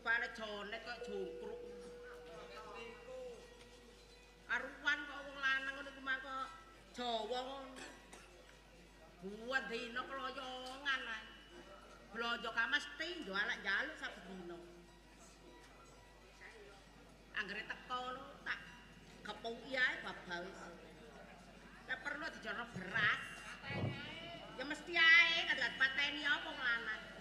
Rupane jonet kok jungkruk. Karuan kok wong lanang ngono iku mangko Jawa ngono. Buat dina keloyongan ae. Blonjo ka mesti njaluk njaluk saben dina. Anggere teko lho tak kepuki ae babal wis. Lah perlu dijono beras. Ya mesti ae kadang pateni apa lanang.